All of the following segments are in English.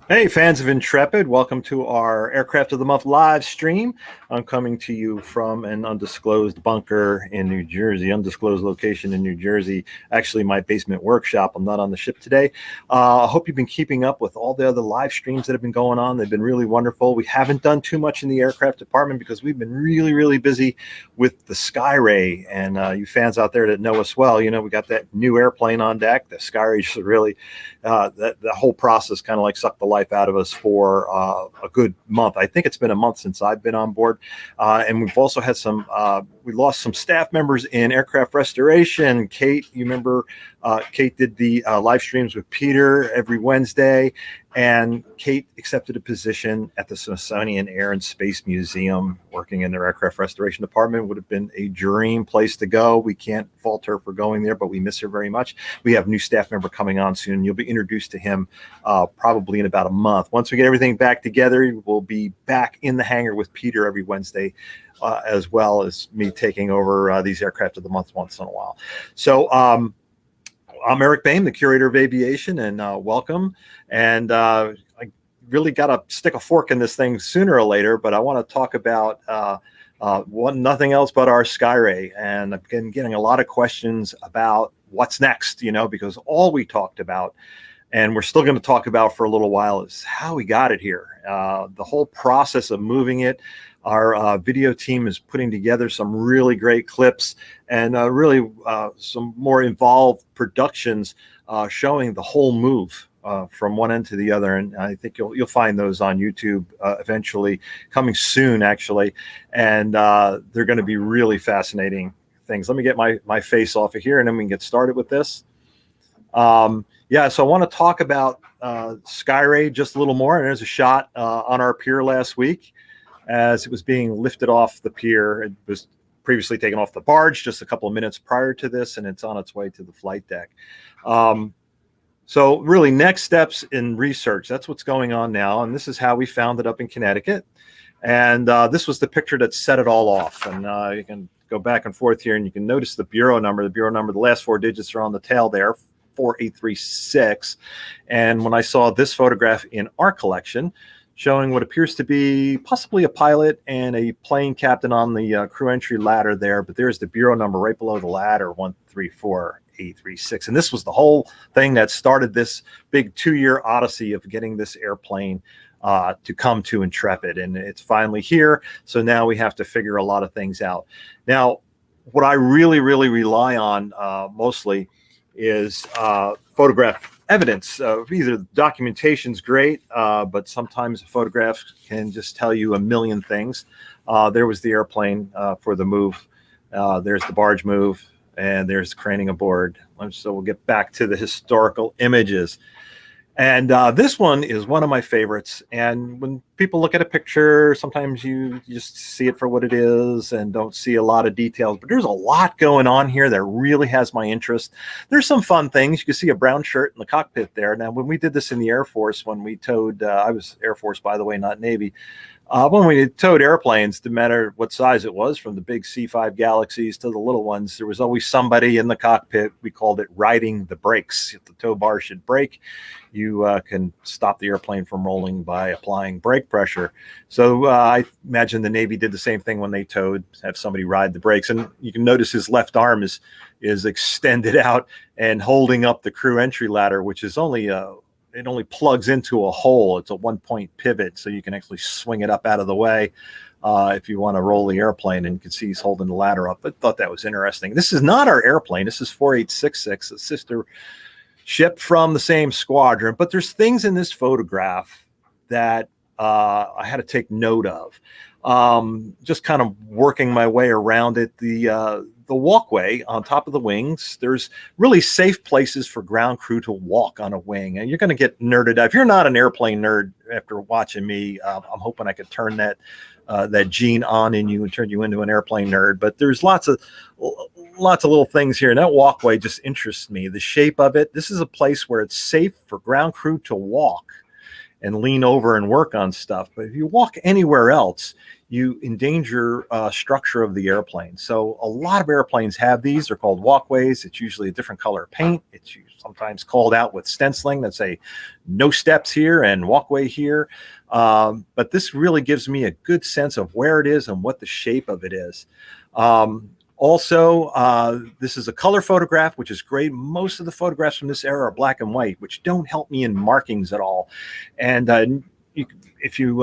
Hey, fans of Intrepid, welcome to our Aircraft of the Month live stream. I'm coming to you from an undisclosed bunker in New Jersey, undisclosed location in New Jersey, actually my basement workshop. I'm not on the ship today. I hope you've been keeping up with all the other live streams that have been going on. They've been really wonderful. We haven't done too much in the aircraft department because we've been really busy with the Skyray. And you fans out there that know us well, you know, we got that new airplane on deck. The Skyray just really, the whole process kind of like sucked the life out of us for a good month. I think it's been a month since I've been on board. And we've also had we lost some staff members in aircraft restoration. Kate, you remember Kate did the live streams with Peter every Wednesday. And Kate accepted a position at the Smithsonian Air and Space Museum, working in their aircraft restoration department. Would have been a dream place to go. We can't fault her for going there, but we miss her very much. We have a new staff member coming on soon. You'll be introduced to him probably in about a month. Once we get everything back together, we'll be back in the hangar with Peter every Wednesday, as well as me taking over these Aircraft of the Month once in a while. So I'm Eric Boehm, the Curator of Aviation, and welcome. And I really got to stick a fork in this thing sooner or later, but I want to talk about nothing else but our Skyray. And I've been getting a lot of questions about what's next, you know, because all we talked about, and we're still going to talk about for a little while, is how we got it here. The whole process of moving it. Our video team is putting together some really great clips and really some more involved productions showing the whole move from one end to the other. And I think you'll find those on YouTube eventually, coming soon, actually. And they're going to be really fascinating things. Let me get my face off of here, and then we can get started with this. Yeah, so I want to talk about Skyray just a little more. And there's a shot on our pier last week as it was being lifted off the pier. It was previously taken off the barge just a couple of minutes prior to this, and it's on its way to the flight deck. So really, next steps in research, that's what's going on now. And this is how we found it up in Connecticut. And this was the picture that set it all off. And you can go back and forth here, and you can notice the bureau number. The bureau number, the last four digits are on the tail there, 4836. And when I saw this photograph in our collection, showing what appears to be possibly a pilot and a plane captain on the crew entry ladder there, but there's the bureau number right below the ladder, 134836. And this was the whole thing that started this big 2-year odyssey of getting this airplane to come to Intrepid. And it's finally here. So now we have to figure a lot of things out. Now, what I really rely on mostly is photograph evidence. Either documentation's great, but sometimes photographs can just tell you a million things. There was the airplane for the move. There's the barge move, and there's craning aboard. So we'll get back to the historical images. And this one is one of my favorites. And when people look at a picture, sometimes you just see it for what it is and don't see a lot of details. But there's a lot going on here that really has my interest. There's some fun things. You can see a brown shirt in the cockpit there. Now, when we did this in the Air Force, when we towed, I was Air Force, by the way, not Navy. When we towed airplanes, no matter what size it was, from the big C5 Galaxies to the little ones, there was always somebody in the cockpit. We called it riding the brakes. If the tow bar should break, you can stop the airplane from rolling by applying brake pressure. So I imagine the Navy did the same thing when they towed, have somebody ride the brakes. And you can notice his left arm is extended out and holding up the crew entry ladder, which is only it only plugs into a hole. It's a 1-point pivot, so you can actually swing it up out of the way if you want to roll the airplane. And you can see he's holding the ladder up. I thought that was interesting. This is not our airplane. This is 4866, a sister ship from the same squadron. But there's things in this photograph that I had to take note of. Just kind of working my way around it. The walkway on top of the wings, there's really safe places for ground crew to walk on a wing. And you're going to get nerded out. If you're not an airplane nerd after watching me, I'm hoping I could turn that gene on in you and turn you into an airplane nerd. But there's lots of little things here. And that walkway just interests me. The shape of it. This is a place where it's safe for ground crew to walk and lean over and work on stuff. But if you walk anywhere else, you endanger structure of the airplane. So a lot of airplanes have these. They're called walkways. It's usually a different color paint. It's sometimes called out with stenciling that say no steps here and walkway here. But this really gives me a good sense of where it is and what the shape of it is. Also, this is a color photograph, which is great. Most of the photographs from this era are black and white, which don't help me in markings at all. And if you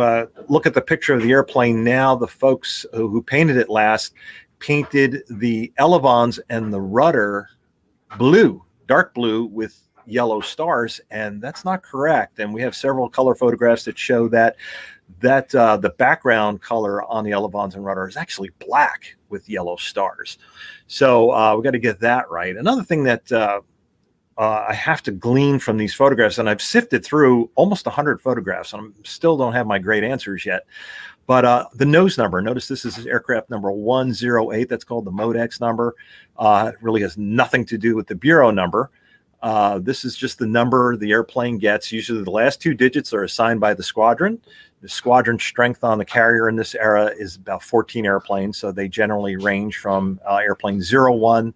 look at the picture of the airplane now, the folks who painted it last painted the elevons and the rudder blue, dark blue with yellow stars, and that's not correct. And we have several color photographs that show that the background color on the elevons and rudder is actually black with yellow stars. So we got to get that right. Another thing that I have to glean from these photographs, and I've sifted through almost 100 photographs, and I still don't have my great answers yet. But the nose number, notice this is aircraft number 108. That's called the Modex number. It really has nothing to do with the bureau number. This is just the number the airplane gets. Usually the last two digits are assigned by the squadron. The squadron strength on the carrier in this era is about 14 airplanes. So they generally range from airplane 01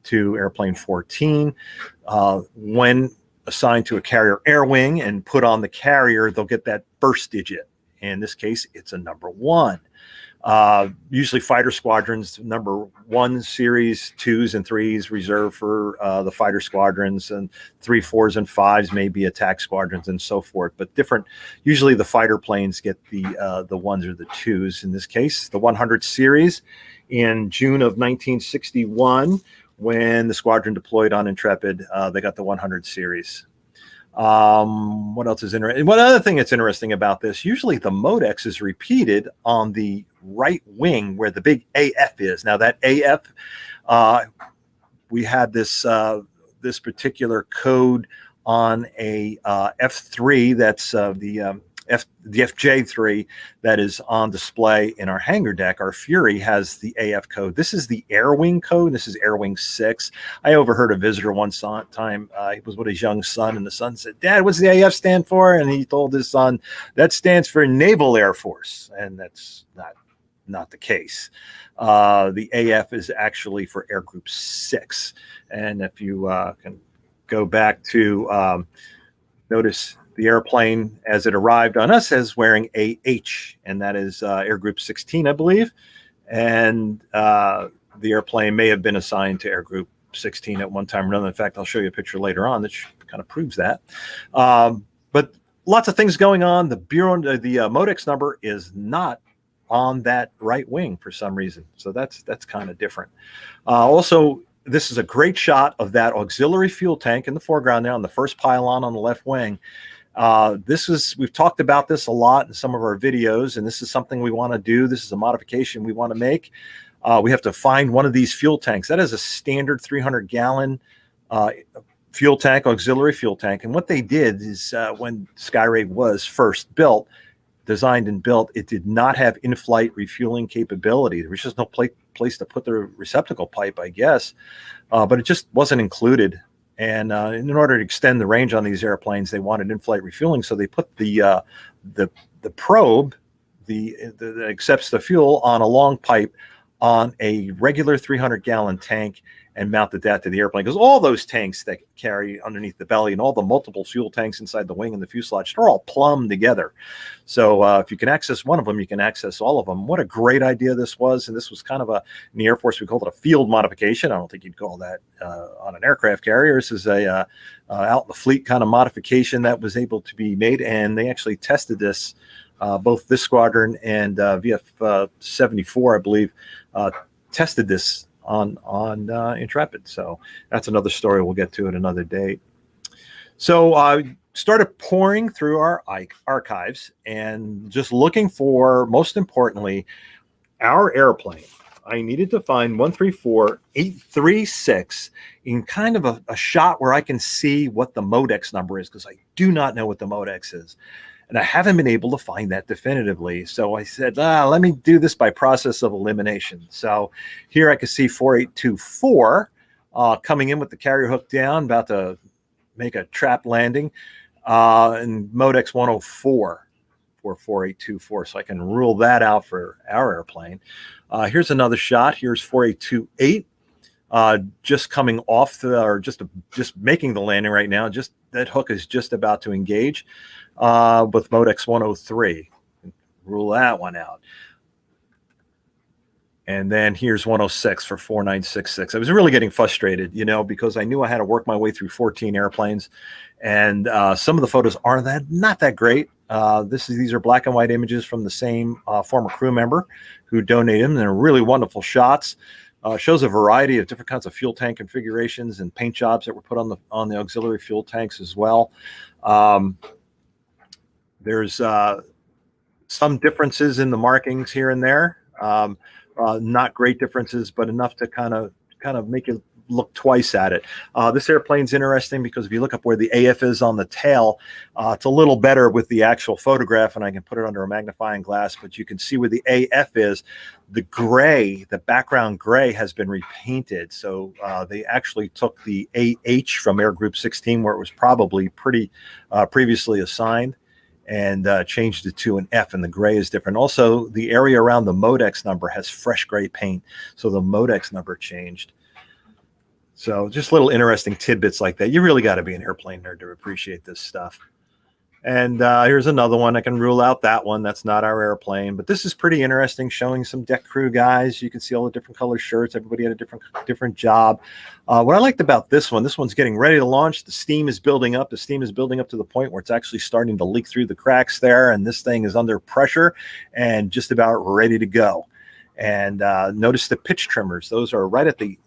to airplane 14. When assigned to a carrier air wing and put on the carrier, they'll get that burst digit. In this case, it's a number 1. Usually fighter squadrons, number 1 series, 2s and 3s reserved for the fighter squadrons, and 3, 4s and 5s may be attack squadrons and so forth. But different, usually the fighter planes get the 1s or the 2s. In this case, the 100 series in June of 1961, when the squadron deployed on Intrepid, they got the 100 series. What else is interesting? One other thing that's interesting about this, usually the Modex is repeated on the right wing where the big AF is. Now that AF, we had this this particular code on a F3 that's the FJ3 that is on display in our hangar deck. Our Fury has the AF code. This is the Air Wing code. This is Air Wing 6. I overheard a visitor one time. He was with his young son, and the son said, "Dad, what's the AF stand for?" And he told his son, "That stands for Naval Air Force." And that's not the case. The AF is actually for Air Group 6. And if you can go back to notice the airplane as it arrived on us as wearing AH, and that is Air Group 16, I believe. And the airplane may have been assigned to Air Group 16 at one time or another. In fact, I'll show you a picture later on that kind of proves that. But lots of things going on. The Modex number is not on that right wing for some reason. So that's kind of different. Also, this is a great shot of that auxiliary fuel tank in the foreground there on the first pylon on the left wing. We've talked about this a lot in some of our videos, and this is something we want to do. This is a modification we want to make. We have to find one of these fuel tanks. That is a standard 300-gallon fuel tank, auxiliary fuel tank. And what they did is when Skyray was first designed and built, it did not have in-flight refueling capability. There was just no place to put the receptacle pipe, I guess, but it just wasn't included. And in order to extend the range on these airplanes, they wanted in-flight refueling, so they put the probe that accepts the fuel on a long pipe on a regular 300-gallon tank and mounted that to the airplane, because all those tanks that carry underneath the belly and all the multiple fuel tanks inside the wing and the fuselage, they're all plumbed together. So if you can access one of them, you can access all of them. What a great idea this was. And this was kind of in the Air Force, we called it a field modification. I don't think you'd call that on an aircraft carrier. This is a out in the fleet kind of modification that was able to be made. And they actually tested this, both this squadron and VF 74, I believe, tested this on Intrepid. So that's another story we'll get to at another date. So I started pouring through our archives and just looking for, most importantly, our airplane. I needed to find 134836 in kind of a shot where I can see what the Modex number is, because I do not know what the Modex is. And I haven't been able to find that definitively. So I said, let me do this by process of elimination. So here I can see 4824 coming in with the carrier hook down, about to make a trap landing, and Modex 104 for 4824. So I can rule that out for our airplane. Here's another shot. Here's 4828. Just coming off or just making the landing right now. Just that hook is just about to engage with Modex 103. Rule that one out. And then here's 106 for 4966. I was really getting frustrated, because I knew I had to work my way through 14 airplanes, and some of the photos are not that great. These are black and white images from the same former crew member who donated them. They're really wonderful shots. Shows a variety of different kinds of fuel tank configurations and paint jobs that were put on the auxiliary fuel tanks as well. There's some differences in the markings here and there. Not great differences, but enough to kind of make you look twice at it. This airplane's interesting because if you look up where the AF is on the tail, it's a little better with the actual photograph, and I can put it under a magnifying glass, but you can see where the AF is. The gray, the background gray, has been repainted. So they actually took the AH from Air Group 16, where it was probably pretty previously assigned, and changed it to an F, and the gray is different. Also, the area around the Modex number has fresh gray paint, so the Modex number changed. So just little interesting tidbits like that. You really got to be an airplane nerd to appreciate this stuff. And here's another one. I can rule out that one. That's not our airplane, but this is pretty interesting, showing some deck crew guys. You can see all the different color shirts. Everybody had a different job. What I liked about this one's getting ready to launch. The steam is building up. The steam is building up to the point where it's actually starting to leak through the cracks there, and this thing is under pressure and just about ready to go. And notice the pitch trimmers. Those are right at the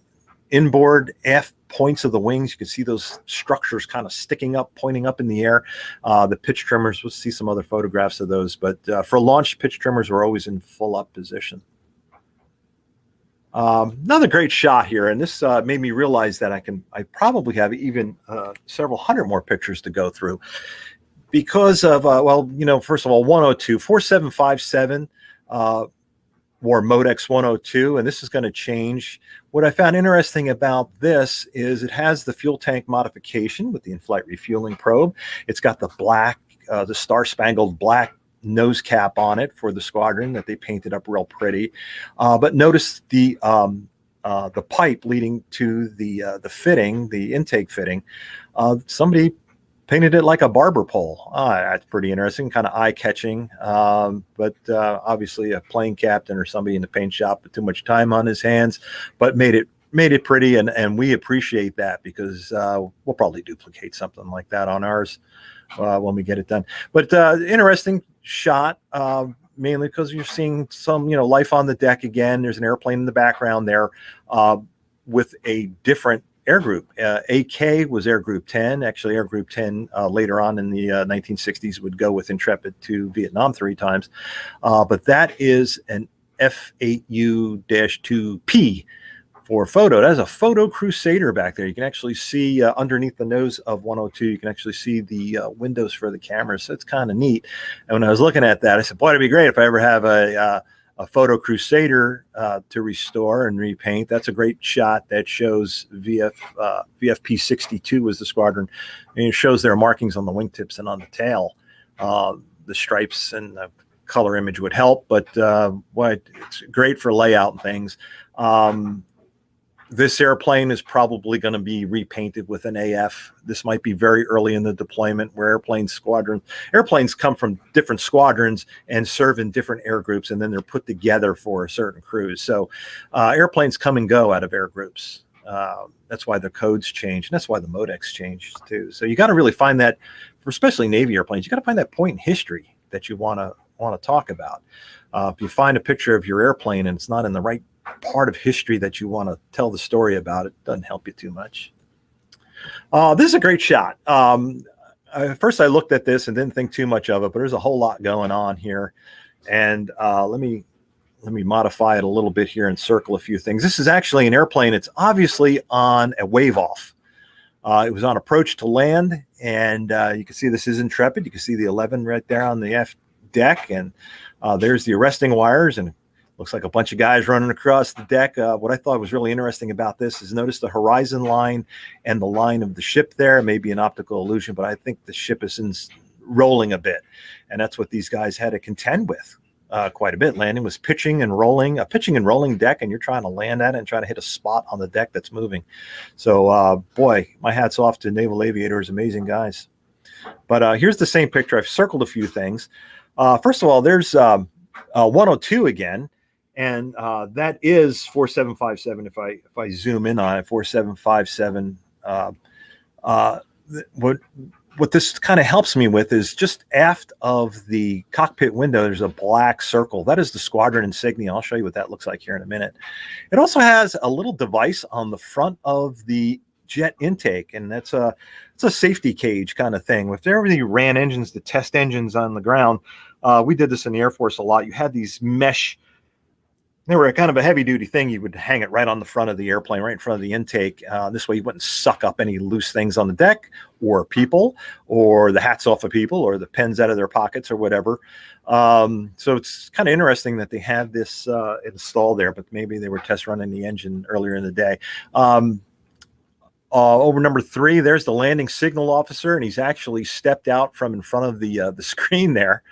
inboard aft points of the wings. You can see those structures kind of sticking up, pointing up in the air. The pitch trimmers, we'll see some other photographs of those, but for launch, pitch trimmers were always in full up position. Another great shot here, and this made me realize that I probably have even several hundred more pictures to go through because of, first of all, 102, 4757, or Modex 102, and this is going to change. What I found interesting about this is it has the fuel tank modification with the in-flight refueling probe. It's got the black, the star-spangled black nose cap on it for the squadron that they painted up real pretty. But notice the pipe leading to the fitting, the intake fitting. Somebody painted it like a barber pole. That's pretty interesting, kind of eye-catching. But obviously a plane captain or somebody in the paint shop with too much time on his hands, but made it pretty, and we appreciate that because we'll probably duplicate something like that on ours when we get it done. But interesting shot, mainly because you're seeing some life on the deck again. There's an airplane in the background there with a different air group. AK was Air Group 10. Actually, Air Group 10 later on in the 1960s would go with Intrepid to Vietnam 3 times. But that is an F8U-2P for photo. That is a photo Crusader back there. You can actually see underneath the nose of 102, you can actually see the windows for the cameras. So it's kind of neat. And when I was looking at that, I said, boy, it'd be great if I ever have a photo Crusader to restore and repaint. That's a great shot that shows VFP 62 was the squadron, and it shows their markings on the wingtips and on the tail. The stripes and the color image would help, but it's great for layout and things. This airplane is probably going to be repainted with an AF. This might be very early in the deployment where airplanes come from different squadrons and serve in different air groups, and then they're put together for a certain cruise. So airplanes come and go out of air groups. That's why the codes change, and that's why the Modex changed too. So you got to really find that, for especially Navy airplanes, you got to find that point in history that you want to talk about. If you find a picture of your airplane and it's not in the right part of history that you want to tell the story about, it doesn't help you too much. This is a great shot. First I looked at this and didn't think too much of it, but there's a whole lot going on here. And let me modify it a little bit here and circle a few things. This is actually an airplane. It's obviously on a wave off. It was on approach to land, and you can see this is Intrepid. You can see the 11 right there on the aft deck, and there's the arresting wires, and looks like a bunch of guys running across the deck. What I thought was really interesting about this is notice the horizon line and the line of the ship there. Maybe an optical illusion, but I think the ship is rolling a bit. And that's what these guys had to contend with quite a bit. Landing was pitching and rolling, a pitching and rolling deck, and you're trying to land at it and trying to hit a spot on the deck that's moving. So, boy, my hat's off to naval aviators, amazing guys. But here's the same picture. I've circled a few things. First of all, there's 102 again, and that is 4757. If I zoom in on it, 4757. What this kind of helps me with is just aft of the cockpit window, there's a black circle. That is the squadron insignia. I'll show you what that looks like here in a minute. It also has a little device on the front of the jet intake, and it's a safety cage kind of thing. If there were any ran engines, the test engines on the ground, we did this in the Air Force a lot. You had these mesh. They were a kind of a heavy-duty thing. You would hang it right on the front of the airplane, right in front of the intake. This way you wouldn't suck up any loose things on the deck or people or the hats off of people or the pens out of their pockets or whatever. So it's kind of interesting that they had this installed there, but maybe they were test running the engine earlier in the day. Over number 3, there's the landing signal officer, and he's actually stepped out from in front of the screen there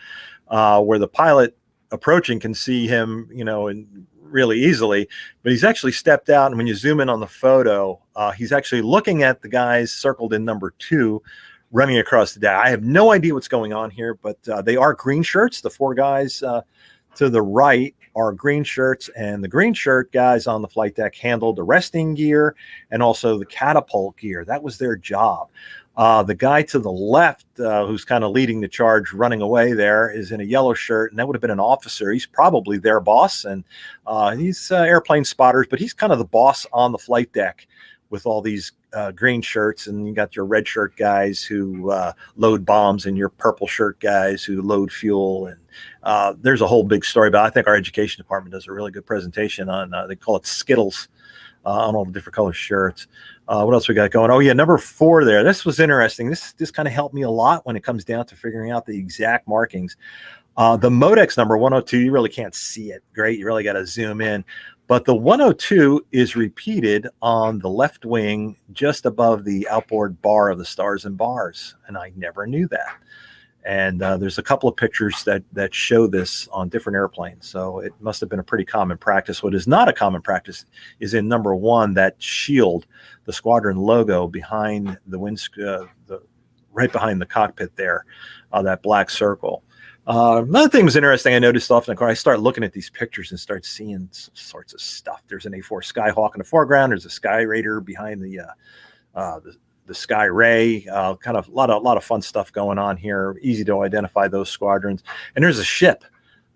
where the pilot approaching can see him, and really easily, but he's actually stepped out. And when you zoom in on the photo, he's actually looking at the guys circled in number 2 running across the deck. I have no idea what's going on here, but they are green shirts. The 4 guys to the right are green shirts, and the green shirt guys on the flight deck handled the resting gear and also the catapult gear. That was their job. The guy to the left, who's kind of leading the charge running away there, is in a yellow shirt, and that would have been an officer. He's probably their boss, and he's airplane spotters, but he's kind of the boss on the flight deck with all these green shirts, and you got your red shirt guys who load bombs and your purple shirt guys who load fuel. And there's a whole big story about it. I think our education department does a really good presentation on, they call it Skittles, on all the different color shirts. What else we got going? Oh yeah, number 4 there. This was interesting. This kind of helped me a lot when it comes down to figuring out the exact markings. The Modex number 102, you really can't see it great. You really got to zoom in. But the 102 is repeated on the left wing just above the outboard bar of the Stars and Bars. And I never knew that. And there's a couple of pictures that show this on different airplanes. So it must have been a pretty common practice. What is not a common practice is in number 1, that shield, the squadron logo behind the right behind the cockpit there, that black circle. Another thing was interesting. I noticed off in the car, I start looking at these pictures and start seeing some sorts of stuff. There's an A4 Skyhawk in the foreground. There's a Skyrator behind the Skyray, kind of a lot of fun stuff going on here. Easy to identify those squadrons. And there's a ship,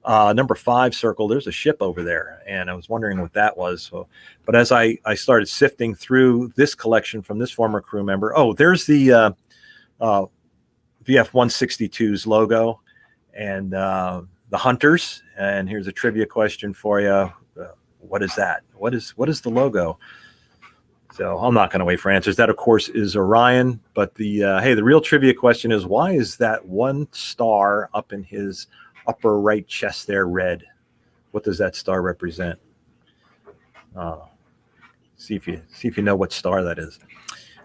number 5 circle. There's a ship over there, and I was wondering what that was. So, but as I started sifting through this collection from this former crew member, there's the VF-162's logo and the Hunters. And here's a trivia question for you. What is that? What is the logo? So I'm not going to wait for answers. That, of course, is Orion. But the real trivia question is, why is that one star up in his upper right chest there red? What does that star represent? See if you know what star that is.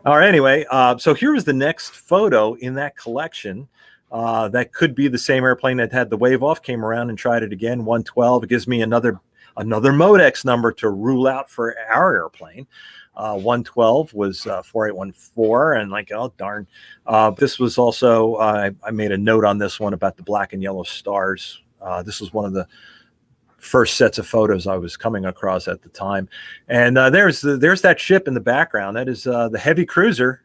All right. Anyway, so here is the next photo in that collection. That could be the same airplane that had the wave off, came around and tried it again. 112. It gives me another Modex number to rule out for our airplane. 112 was 4814, and oh darn. This was also, I made a note on this one about the black and yellow stars. This was one of the first sets of photos I was coming across at the time. And there's that ship in the background. That is the heavy cruiser,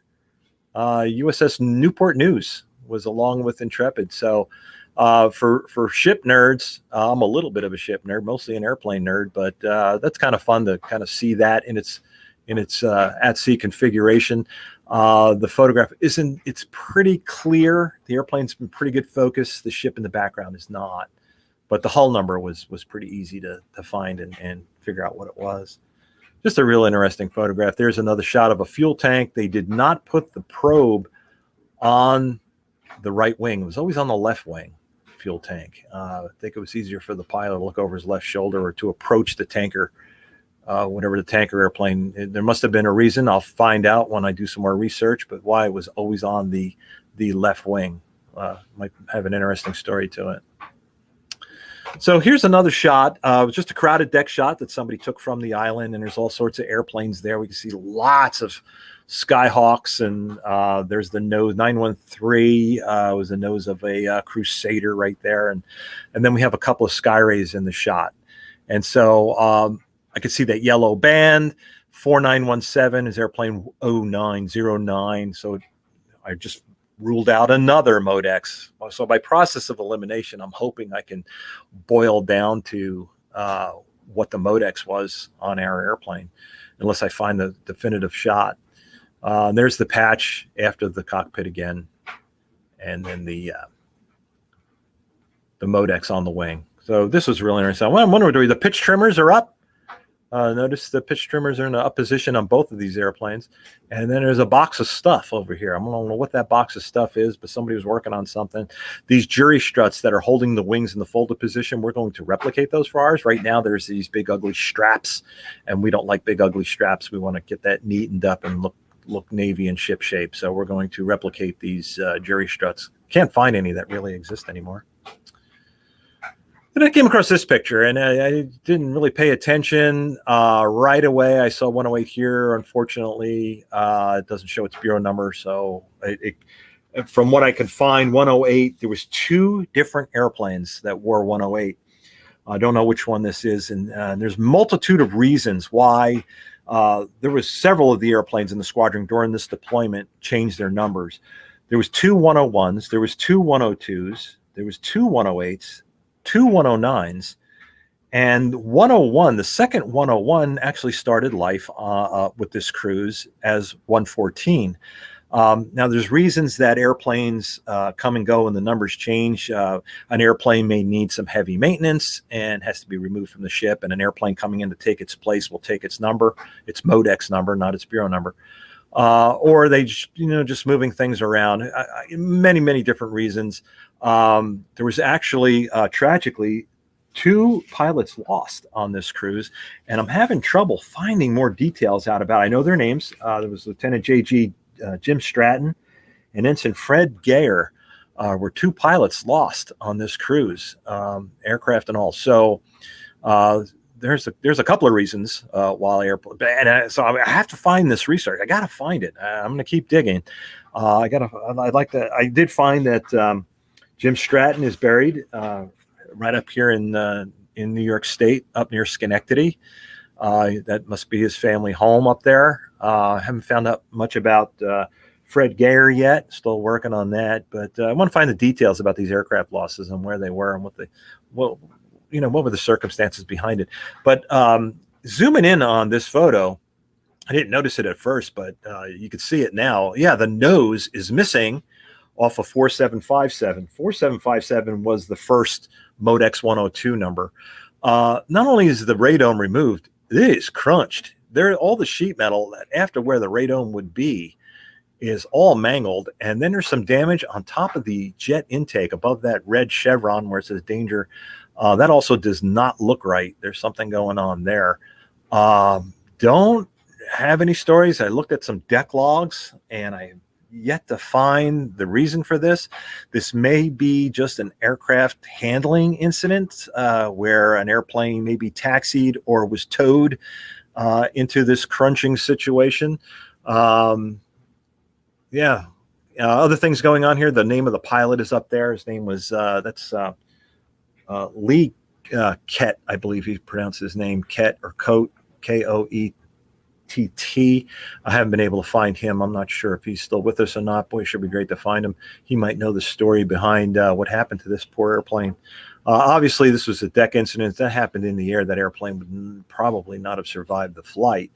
USS Newport News, was along with Intrepid. So for ship nerds, I'm a little bit of a ship nerd, mostly an airplane nerd, but that's kind of fun to kind of see that in its at sea configuration. The photograph it's pretty clear. The airplane's been pretty good focus. The ship in the background is not, but the hull number was pretty easy to find and figure out what it was. Just a real interesting photograph. There's another shot of a fuel tank. They did not put the probe on the right wing. It was always on the left wing, fuel tank. I think it was easier for the pilot to look over his left shoulder or to approach the tanker, whatever the tanker airplane. There must have been a reason. I'll find out when I do some more research, but why it was always on the left wing. might have an interesting story to it. So here's another shot. It was just a crowded deck shot that somebody took from the island, and there's all sorts of airplanes there. We can see lots of Skyhawks, and there's the nose 913 was the nose of a Crusader right there, and then we have a couple of Skyrays in the shot. And so I could see that yellow band. 4917 is airplane 0909. So I just ruled out another Modex. So by process of elimination, I'm hoping I can boil down to what the Modex was on our airplane, unless I find the definitive shot. There's the patch after the cockpit again, and then the Modex on the wing. So this was really interesting. I'm wondering, the pitch trimmers are up. Notice the pitch trimmers are in an up position on both of these airplanes. And then there's a box of stuff over here. I don't know what that box of stuff is, but somebody was working on something. These jury struts that are holding the wings in the folded position, we're going to replicate those for ours. Right now, there's these big, ugly straps, and we don't like big, ugly straps. We want to get that neatened up and look Navy and ship shape. So we're going to replicate these jury struts. Can't find any that really exist anymore. And I came across this picture, and I didn't really pay attention right away. I saw 108 here. Unfortunately, it doesn't show its bureau number. So from what I could find, 108, there was 2 different airplanes that wore 108. I don't know which one this is. And there's a multitude of reasons why there was several of the airplanes in the squadron during this deployment changed their numbers. There was 2 101s. There was 2 102s. There was 2 108s. 2 109s, and 101, the second 101 actually started life with this cruise as 114. Now, there's reasons that airplanes come and go and the numbers change. An airplane may need some heavy maintenance and has to be removed from the ship, and an airplane coming in to take its place will take its number, its Modex number, not its bureau number. Or they, just moving things around. Many different reasons. There was actually, tragically, 2 pilots lost on this cruise, and I'm having trouble finding more details out about it. I know their names. There was Lieutenant J.G. Jim Stratton and Ensign Fred Gayer were 2 pilots lost on this cruise, aircraft and all. So there's a couple of reasons why airplane, and so I have to find this research. I got to find it. I'm going to keep digging. I did find that Jim Stratton is buried right up here in New York State, up near Schenectady. That must be his family home up there. I haven't found out much about Fred Gayer yet. Still working on that, but I want to find the details about these aircraft losses and where they were and what were the circumstances behind it. But zooming in on this photo, I didn't notice it at first, but you can see it now. Yeah, the nose is missing off of 4757. 4757 was the first Modex 102 number. Not only is the radome removed, it is crunched. All the sheet metal after where the radome would be is all mangled, and then there's some damage on top of the jet intake above that red chevron where it says danger. That also does not look right. There's something going on there. Don't have any stories. I looked at some deck logs, and I yet to find the reason for this. This may be just an aircraft handling incident where an airplane maybe taxied or was towed into this crunching situation. Other things going on here. The name of the pilot is up there. His name was Lee Kett, I believe he pronounced his name, Kett or Coat, Koett. I haven't been able to find him. I'm not sure if he's still with us or not. Boy, it should be great to find him. He might know the story behind what happened to this poor airplane. Obviously, this was a deck incident that happened in the air. That airplane would probably not have survived the flight.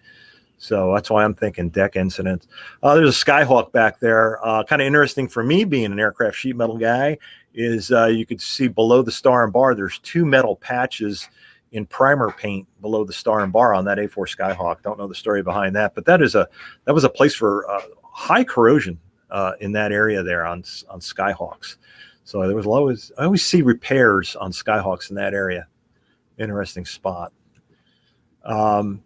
So that's why I'm thinking deck incident. There's a Skyhawk back there. Kind of interesting for me, being an aircraft sheet metal guy, is you could see below the star and bar, there's 2 metal patches in primer paint below the star and bar on that A4 Skyhawk. Don't know the story behind that, but that was a place for high corrosion in that area there on Skyhawks. So there was I always see repairs on Skyhawks in that area. Interesting spot. And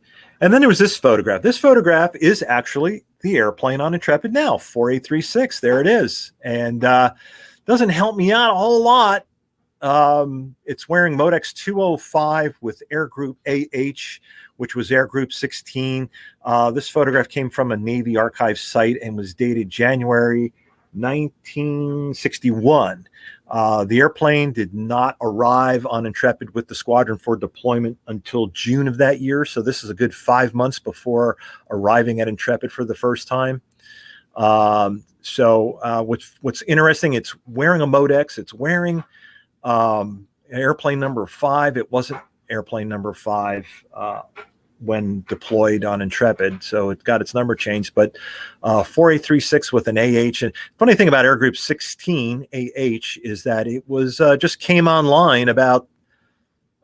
then there was this photograph. This photograph is actually the airplane on Intrepid now, 4836. There it is. And Doesn't help me out a whole lot. It's wearing Modex 205 with Air Group AH, which was Air Group 16. This photograph came from a Navy archive site and was dated January 1961. The airplane did not arrive on Intrepid with the squadron for deployment until June of that year. So this is a good 5 months before arriving at Intrepid for the first time. What's interesting, it's wearing a Modex. It's wearing airplane number 5. It wasn't airplane number 5 when deployed on Intrepid, so it got its number changed, but 4836 with an AH. And funny thing about Air Group 16 AH is that it was just came online about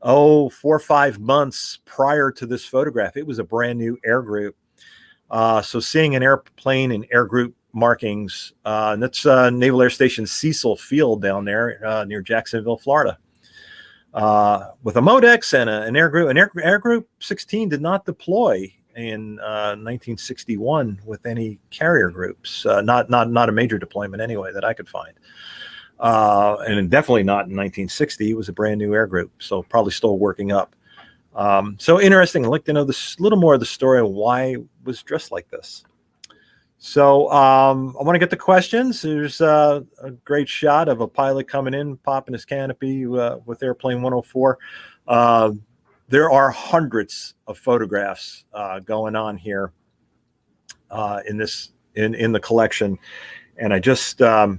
4 or 5 months prior to this photograph. It was a brand new Air Group. So seeing an airplane in Air Group markings, and that's Naval Air Station Cecil Field down there near Jacksonville, Florida. With a Modex and an Air Group. Air Group 16 did not deploy in 1961 with any carrier groups. Not a major deployment anyway that I could find. And definitely not in 1960. It was a brand new Air Group, so probably still working up. So interesting. I'd like to know this little more of the story of why it was dressed like this. So I want to get the questions. There's a great shot of a pilot coming in, popping his canopy with airplane 104. There are hundreds of photographs going on here in the collection, and I just I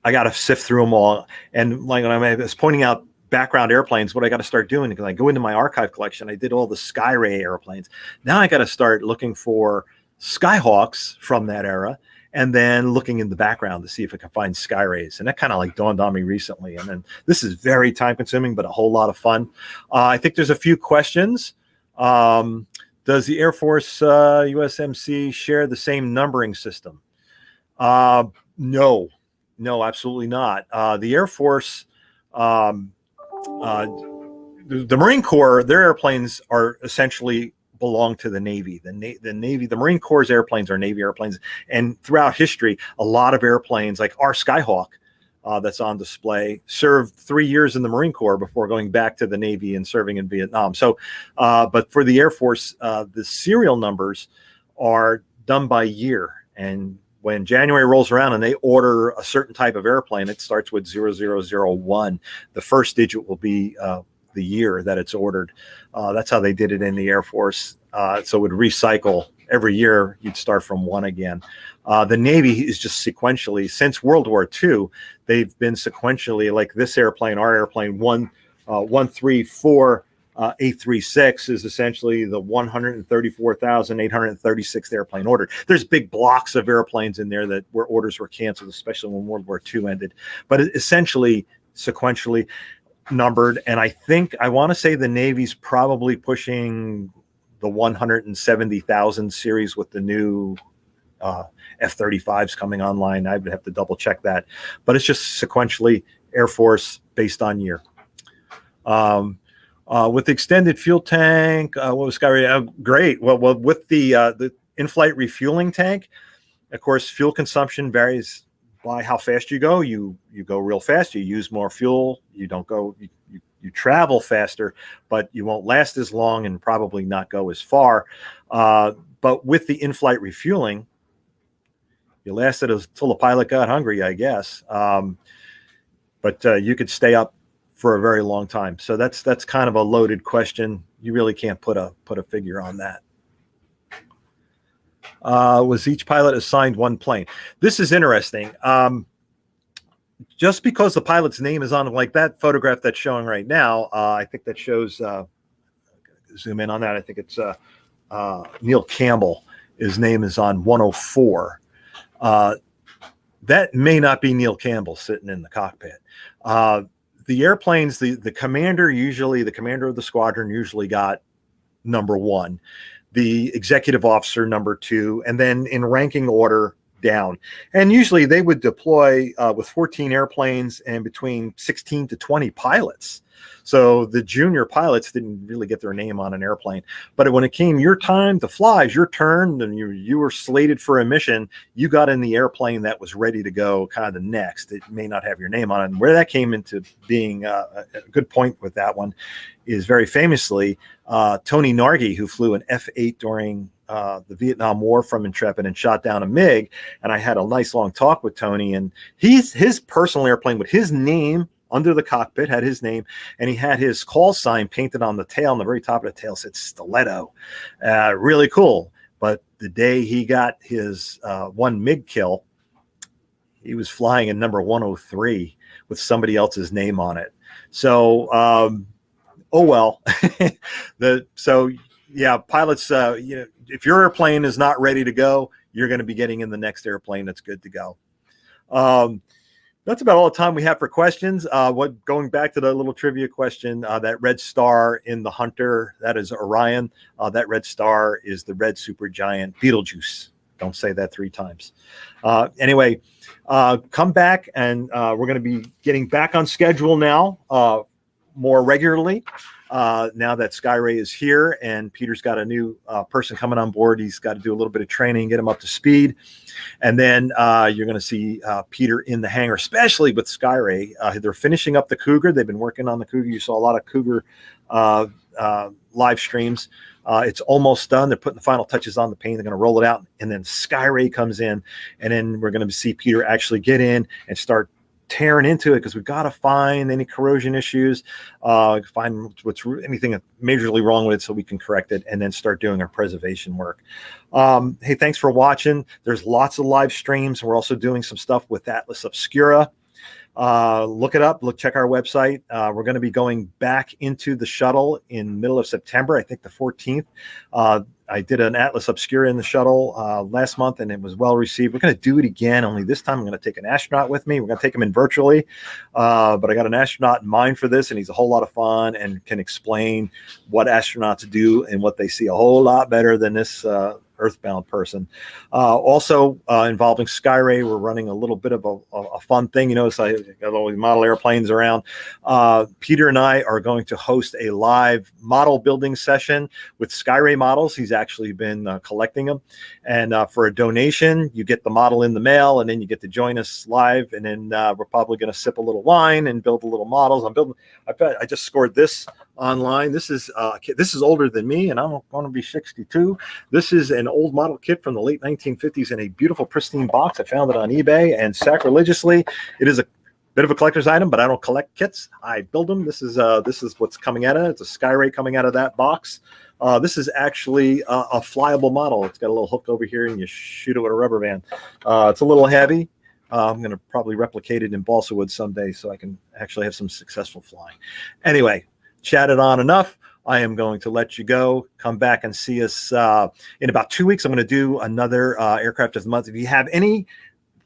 got to sift through them all. And like when I was pointing out background airplanes, what I got to start doing, because I go into my archive collection, I did all the Skyray airplanes. Now I got to start looking for Skyhawks from that era, and then looking in the background to see if I can find Skyrays. And that kind of like dawned on me recently. And then this is very time consuming, but a whole lot of fun. I think there's a few questions. Does the Air Force USMC share the same numbering system? No, absolutely not. The Air Force, the Marine Corps, their airplanes are essentially belong to the Navy. The Navy, the Marine Corps' airplanes are Navy airplanes. And throughout history, a lot of airplanes, like our Skyhawk that's on display, served 3 years in the Marine Corps before going back to the Navy and serving in Vietnam. So, but for the Air Force, the serial numbers are done by year. And when January rolls around and they order a certain type of airplane, it starts with 0001. The first digit will be the year that it's ordered. That's how they did it in the Air Force. So it would recycle every year. You'd start from 1 again. The Navy is just sequentially, since World War II, they've been sequentially, like this airplane, our airplane 134 836 is essentially the 134,836th airplane ordered. There's big blocks of airplanes in there that where orders were canceled, especially when World War II ended. But it essentially sequentially numbered, and I want to say the Navy's probably pushing the 170,000 series with the new F-35s coming online. I would have to double check that, but it's just sequentially Air Force based on year. With the extended fuel tank, what was Skyray? Great. Well, with the in-flight refueling tank, of course, fuel consumption varies by how fast you go. You go real fast, you use more fuel, you don't go, you travel faster, but you won't last as long and probably not go as far. But with the in-flight refueling, you lasted until the pilot got hungry, I guess. But you could stay up for a very long time. So that's kind of a loaded question. You really can't put a figure on that. Was each pilot assigned one plane? This is interesting. Just because the pilot's name is on, like that photograph that's showing right now, I think that shows, zoom in on that. I think it's Neil Campbell. His name is on 104. That may not be Neil Campbell sitting in the cockpit. The airplanes, the commander of the squadron usually got number 1. The executive officer number 2, and then in ranking order, down. And usually they would deploy with 14 airplanes and between 16 to 20 pilots. So the junior pilots didn't really get their name on an airplane. But when it came your time to fly, your turn, and you were slated for a mission, you got in the airplane that was ready to go kind of the next. It may not have your name on it. And where that came into being a good point with that one is very famously Tony Nargi, who flew an F-8 during the Vietnam War from Intrepid and shot down a MiG. And I had a nice long talk with Tony, and his personal airplane with his name under the cockpit had his name, and he had his call sign painted on the tail. On the very top of the tail said Stiletto. Really cool. But the day he got his one MiG kill, he was flying in number 103 with somebody else's name on it. So, oh well. So yeah, pilots. If your airplane is not ready to go, you're going to be getting in the next airplane that's good to go. That's about all the time we have for questions. Going back to the little trivia question, that red star in the Hunter, that is Orion. That red star is the red supergiant Betelgeuse. Don't say that 3 times. Anyway, come back, and we're going to be getting back on schedule now more regularly. Now that Skyray is here and Peter's got a new person coming on board, he's got to do a little bit of training, get him up to speed. And then you're going to see Peter in the hangar, especially with Skyray. They're finishing up the Cougar. They've been working on the Cougar. You saw a lot of Cougar live streams. It's almost done. They're putting the final touches on the paint. They're going to roll it out. And then Skyray comes in. And then we're going to see Peter actually get in and start tearing into it, because we've got to find any corrosion issues, find what's anything majorly wrong with it so we can correct it, and then start doing our preservation work. Hey, thanks for watching. There's lots of live streams. We're also doing some stuff with Atlas Obscura. Look it up. Check our website. We're going to be going back into the shuttle in middle of September, I think the 14th. I did an Atlas Obscura in the shuttle last month, and it was well received. We're going to do it again, only this time I'm going to take an astronaut with me. We're going to take him in virtually, but I got an astronaut in mind for this, and he's a whole lot of fun and can explain what astronauts do and what they see a whole lot better than this earthbound person. Also involving Skyray, we're running a little bit of a fun thing. You notice I got all these model airplanes around. Peter and I are going to host a live model building session with Skyray models. He's actually been collecting them, and for a donation you get the model in the mail, and then you get to join us live, and then we're probably going to sip a little wine and build the little models. I just scored this online. This is older than me, and I'm going to be 62. This is an old model kit from the late 1950s in a beautiful pristine box. I found it on eBay, and sacrilegiously, it is a bit of a collector's item, but I don't collect kits. I build them. This is what's coming out of it. It's a Skyray coming out of that box. This is actually a flyable model. It's got a little hook over here, and you shoot it with a rubber band. It's a little heavy. I'm going to probably replicate it in balsa wood someday so I can actually have some successful flying. Anyway, chatted on enough. I am going to let you go. Come back and see us in about 2 weeks. I'm going to do another Aircraft of the Month. If you have any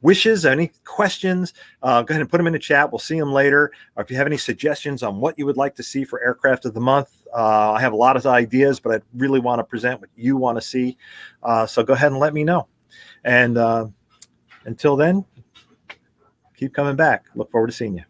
wishes, any questions, go ahead and put them in the chat. We'll see them later. Or if you have any suggestions on what you would like to see for Aircraft of the Month, I have a lot of ideas, but I really want to present what you want to see. So go ahead and let me know. And until then, keep coming back. Look forward to seeing you.